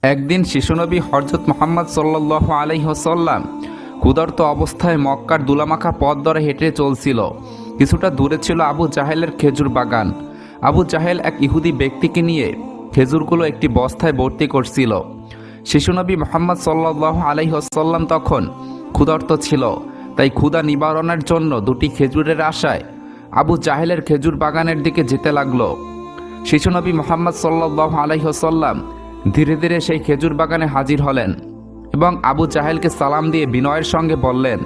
একদিন শিশুনবী হযরত মুহাম্মদ সাল্লাল্লাহু আলাইহি ওয়াসাল্লাম ক্ষুধার্ত অবস্থায় মক্কার দুলামাখা পথ ধরে হেঁটে চলছিল। কিছুটা দূরে ছিল আবু জাহেলের খেজুর বাগান। আবু জাহেল এক ইহুদি ব্যক্তিকে নিয়ে খেজুরগুলো একটি বস্তায় ভর্তি করছিল। শিশুনবী মুহাম্মদ সাল্লাল্লাহু আলাইহি ওয়াসাল্লাম তখন ক্ষুধার্ত ছিল, তাই ক্ষুধা নিবারণের জন্য দুটি খেজুরের আশায় আবু জাহেলের খেজুর বাগানের দিকে যেতে লাগলো। শিশুনবী মুহাম্মদ সাল্লাল্লাহু আলাইহি ওয়াসাল্লাম ধীরে ধীরে সেই খেজুর বাগানে হাজির হলেন এবং আবু জাহেলকে সালাম দিয়ে বিনয়ের সঙ্গে বললেন,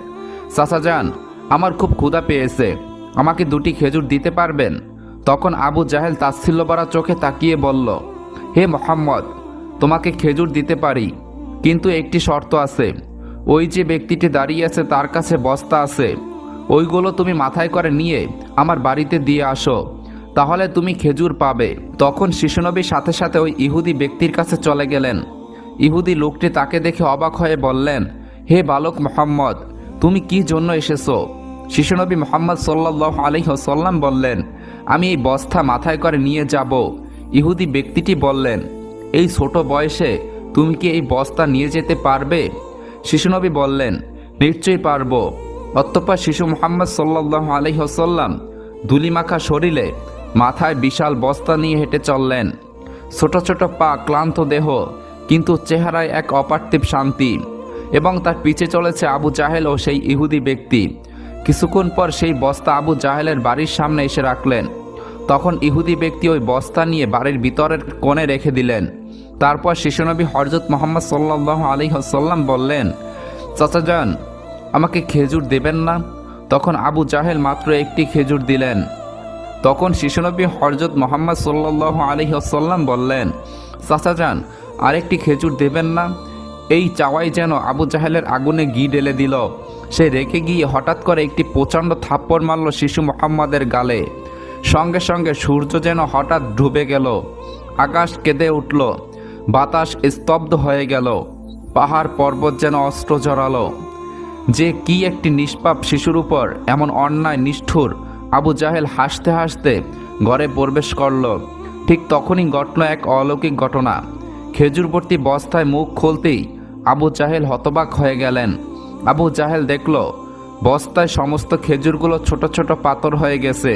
চাচা যান, আমার খুব ক্ষুধা পেয়েছে, আমাকে দুটি খেজুর দিতে পারবেন? তখন আবু জাহেল তাচ্ছিল্যভরা চোখে তাকিয়ে বলল, হে মুহাম্মদ, তোমাকে খেজুর দিতে পারি, কিন্তু একটি শর্ত আছে। ওই যে ব্যক্তিটি দাঁড়িয়ে আছে তার কাছে বস্তা আছে, ওইগুলো তুমি মাথায় করে নিয়ে আমার বাড়িতে দিয়ে আসো, তাহলে তুমি খেজুর পাবে। তখন শিশুনবী সাথে সাথে ওই ইহুদি ব্যক্তির কাছে চলে গেলেন। ইহুদি লোকটি তাকে দেখে অবাক হয়ে বললেন, হে বালক মুহাম্মদ, তুমি কি জন্য এসেছো? শিশুনবী মুহাম্মদ সাল্লাল্লাহু আলাইহি ওয়াসাল্লাম বললেন, আমি এই বস্তা মাথায় করে নিয়ে যাব। ইহুদি ব্যক্তিটি বললেন, এই ছোট বয়সে তুমি কি এই বস্তা নিয়ে যেতে পারবে? শিশুনবী বললেন, নিশ্চয়ই পারবো। অতঃপর শিশু মুহাম্মদ সাল্লাল্লাহু আলাইহি ওয়াসাল্লাম ধুলিমাখা শরীরে মাথায় বিশাল বস্তা নিয়ে হেঁটে চললেন। ছোট ছোট পা, ক্লান্ত দেহ, কিন্তু চেহারায় এক অপার্থিব শান্তি। এবং তার পিছে চলেছে আবু জাহেল ও সেই ইহুদি ব্যক্তি। কিছুক্ষণ পর সেই বস্তা আবু জাহেলের বাড়ির সামনে এসে রাখলেন। তখন ইহুদি ব্যক্তি ওই বস্তা নিয়ে বাড়ির ভিতরের কোণে রেখে দিলেন। তারপর শিশুনবী হযরত মুহাম্মদ সাল্লাল্লাহু আলাইহি ওয়াসাল্লাম বললেন, চাচা যান, আমাকে খেজুর দেবেন না? তখন আবু জাহেল মাত্র একটি খেজুর দিলেন। তখন শিশুনবী হযরত মুহাম্মদ সাল্লাল্লাহু আলাইহি ওয়াসাল্লাম বললেন, চাচা যান, আরেকটি খেজুর দেবেন না? এই চাওয়াই যেন আবু জাহেলের আগুনে ঘি ঢেলে দিল। সে রেখে গিয়ে হঠাৎ করে একটি প্রচণ্ড থাপ্পড় মারল শিশু মুহাম্মদের গালে। সঙ্গে সঙ্গে সূর্য যেন হঠাৎ ডুবে গেল, আকাশ কেঁদে উঠল, বাতাস স্তব্ধ হয়ে গেল, পাহাড় পর্বত যেন অস্ত্র জড়ালো। যে কি একটি নিষ্পাপ শিশুর উপর এমন অন্যায় নিষ্ঠুর! আবু জাহেল হাসতে হাসতে ঘরে প্রবেশ করল। ঠিক তখনই ঘটল এক অলৌকিক ঘটনা। খেজুর ভর্তি বস্তায় মুখ খুলতেই আবু জাহেল হতবাক হয়ে গেলেন। আবু জাহেল দেখল বস্তায় সমস্ত খেজুরগুলো ছোট ছোট পাথর হয়ে গেছে।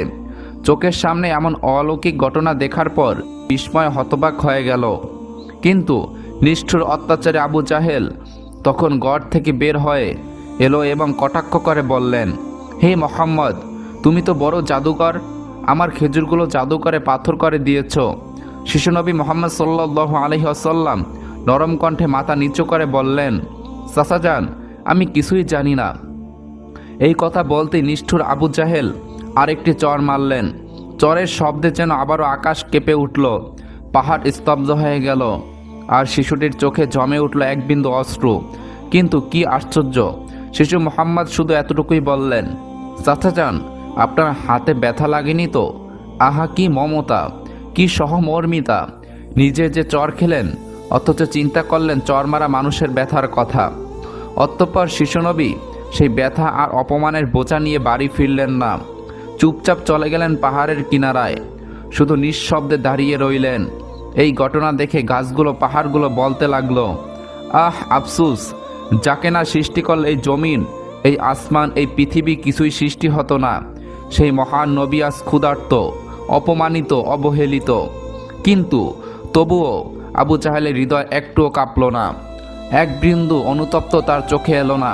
চোখের সামনে এমন অলৌকিক ঘটনা দেখার পর বিস্ময় হতবাক হয়ে গেল। কিন্তু নিষ্ঠুর অত্যাচারী আবু জাহেল তখন ঘর থেকে বের হয়ে এলো এবং কটাক্ষ করে বললেন, হে মুহাম্মদ, তুমি তো বড় জাদুকর, আমার খেজুরগুলো জাদু করে পাথর করে দিয়েছ। শিশুনবী মুহাম্মদ সাল্লাল্লাহু আলাইহি ওয়াসাল্লাম নরম কণ্ঠে মাথা নিচু করে বললেন, চাচা যান, আমি কিছুই জানি না। এই কথা বলতেই নিষ্ঠুর আবু জাহেল আরেকটি চর মারলেন। চরের শব্দে যেন আবারও আকাশ কেঁপে উঠল, পাহাড় স্তব্ধ হয়ে গেল, আর শিশুটির চোখে জমে উঠল এক বিন্দু অশ্রু। কিন্তু কি আশ্চর্য, শিশু মুহাম্মদ শুধু এতটুকুই বললেন, চাচা যান, আপনার হাতে ব্যথা লাগেনি তো? আহা, কি মমতা, কি সহমর্মিতা! নিজে যে চর খেলেন, অথচ চিন্তা করলেন চর মারা মানুষের ব্যথার কথা। অতঃপর শিশুনবী সেই ব্যথা আর অপমানের বোঝা নিয়ে বাড়ি ফিরলেন না। চুপচাপ চলে গেলেন পাহাড়ের কিনারায়, শুধু নিঃশব্দে দাঁড়িয়ে রইলেন। এই ঘটনা দেখে গাছগুলো, পাহাড়গুলো বলতে লাগলো, আহ আফসুস, যাকে না সৃষ্টি করল এই জমিন, এই আসমান, এই পৃথিবী, কিছুই সৃষ্টি হতো না। সেই মহান নবী আজ ক্ষুধার্ত, অপমানিত, অবহেলিত। কিন্তু তবুও আবু জাহেলের হৃদয় একটুও কাঁপল না, এক বিন্দু অনুতপ্ত তার চোখে এলো না।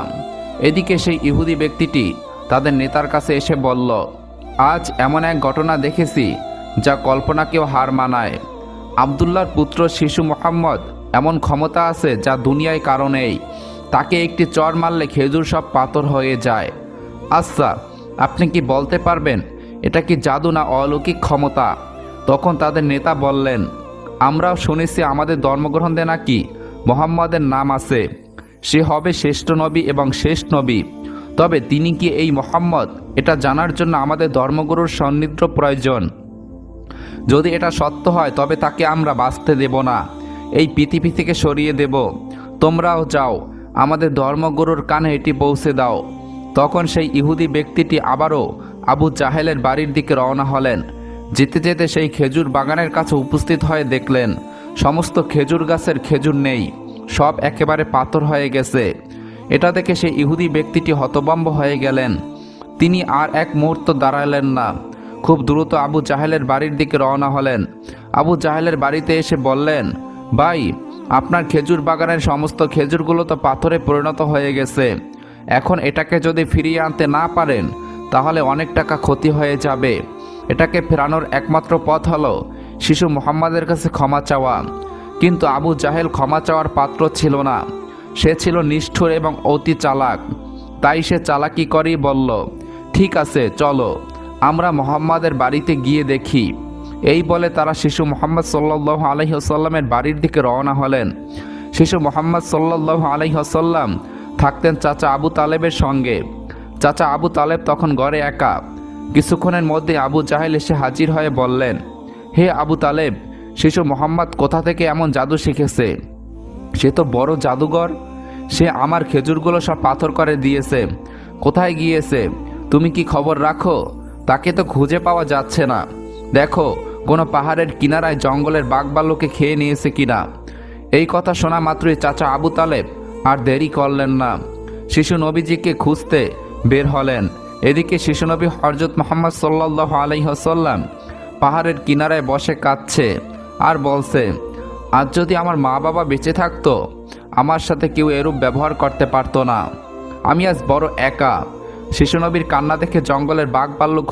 এদিকে সেই ইহুদি ব্যক্তিটি তাদের নেতার কাছে এসে বলল, আজ এমন এক ঘটনা দেখেছি যা কল্পনাকেও হার মানায়। আবদুল্লাহর পুত্র শিশু মুহাম্মদ এমন ক্ষমতা আছে যা দুনিয়ায় কারো নেই। তাকে একটি চর মারলে খেজুর সব পাথর হয়ে যায়। আচ্ছা, আপনি কি বলতে পারবেন এটা কি জাদু না অলৌকিক ক্ষমতা? তখন তাদের নেতা বললেন, আমরাও শুনেছি আমাদের ধর্মগ্রন্থে নাকি মুহাম্মদের নাম আছে, সে হবে শ্রেষ্ঠ নবী এবং শেষ নবী। তবে তিনি কি এই মুহাম্মদ, এটা জানার জন্য আমাদের ধর্মগুরুর সান্নিধ্য প্রয়োজন। যদি এটা সত্য হয় তবে তাকে আমরা বাঁচতে দেব না, এই পৃথিবী থেকে সরিয়ে দেব। তোমরাও যাও, আমাদের ধর্মগুরুর কানে এটি পৌঁছে দাও। তখন সেই ইহুদি ব্যক্তিটি আবারও আবু জাহেলের বাড়ির দিকে রওনা হলেন। যেতে যেতে সেই খেজুর বাগানের কাছে উপস্থিত হয়ে দেখলেন সমস্ত খেজুর গাছের খেজুর নেই, সব একেবারে পাথর হয়ে গেছে। এটা দেখে সেই ইহুদি ব্যক্তিটি হতভম্ব হয়ে গেলেন। তিনি আর এক মুহূর্ত দাঁড়ালেন না, খুব দ্রুত আবু জাহেলের বাড়ির দিকে রওনা হলেন। আবু জাহেলের বাড়িতে এসে বললেন, ভাই, আপনার খেজুর বাগানের সমস্ত খেজুরগুলো তো পাথরে পরিণত হয়ে গেছে। এখন এটাকে যদি ফিরিয়ে আনতে না পারেন তাহলে অনেক টাকা ক্ষতি হয়ে যাবে। এটাকে ফেরানোর একমাত্র পথ হলো শিশু মুহাম্মাদের কাছে ক্ষমা চাওয়া। কিন্তু আবু জাহেল ক্ষমা চাওয়ার পাত্র ছিল না। সে ছিল নিষ্ঠুর এবং অতি চালাক। তাই সে চালাকি করেই বলল, ঠিক আছে, চলো আমরা মুহাম্মাদের বাড়িতে গিয়ে দেখি। এই বলে তারা শিশু মুহাম্মদ সাল্লাল্লাহু আলাইহি ওয়াসাল্লামের বাড়ির দিকে রওনা হলেন। শিশু মুহাম্মদ সাল্লাল্লাহু আলাইহি ওয়াসাল্লাম থাকতেন চাচা আবু তালেবের সঙ্গে। চাচা আবু তালেব তখন ঘরে একা। কিছুক্ষণের মধ্যে আবু জাহেল এসে হাজির হয়ে বললেন, হে আবু তালেব, শিশু মুহাম্মদ কোথা থেকে এমন জাদু শিখেছে? সে তো বড় জাদুঘর। সে আমার খেজুরগুলো সব পাথর করে দিয়েছে। কোথায় গিয়েছে তুমি কি খবর রাখো? তাকে তো খুঁজে পাওয়া যাচ্ছে না। দেখো কোনো পাহাড়ের কিনারায় জঙ্গলের বাঘভাল্লুকে খেয়ে নিয়েছে কিনা। এই কথা শোনা মাত্রই চাচা আবু তালেব আর দেরি করলেন না, শিশু নবীজিকে খুঁজতে বের হলেন। এদিকে শিশু নবী হযরত মুহাম্মদ সাল্লাল্লাহু আলাইহি ওয়াসাল্লাম পাহাড়ের কিনারায় বসে কাঁদছে আর বলছে, আজ যদি আমার মা বাবা বেঁচে থাকতো, আমার সাথে কেউ এরূপ ব্যবহার করতে পারতো না। আমি আজ বড় একা। শিশু নবীর কান্না দেখে জঙ্গলের বাঘভাল্লুক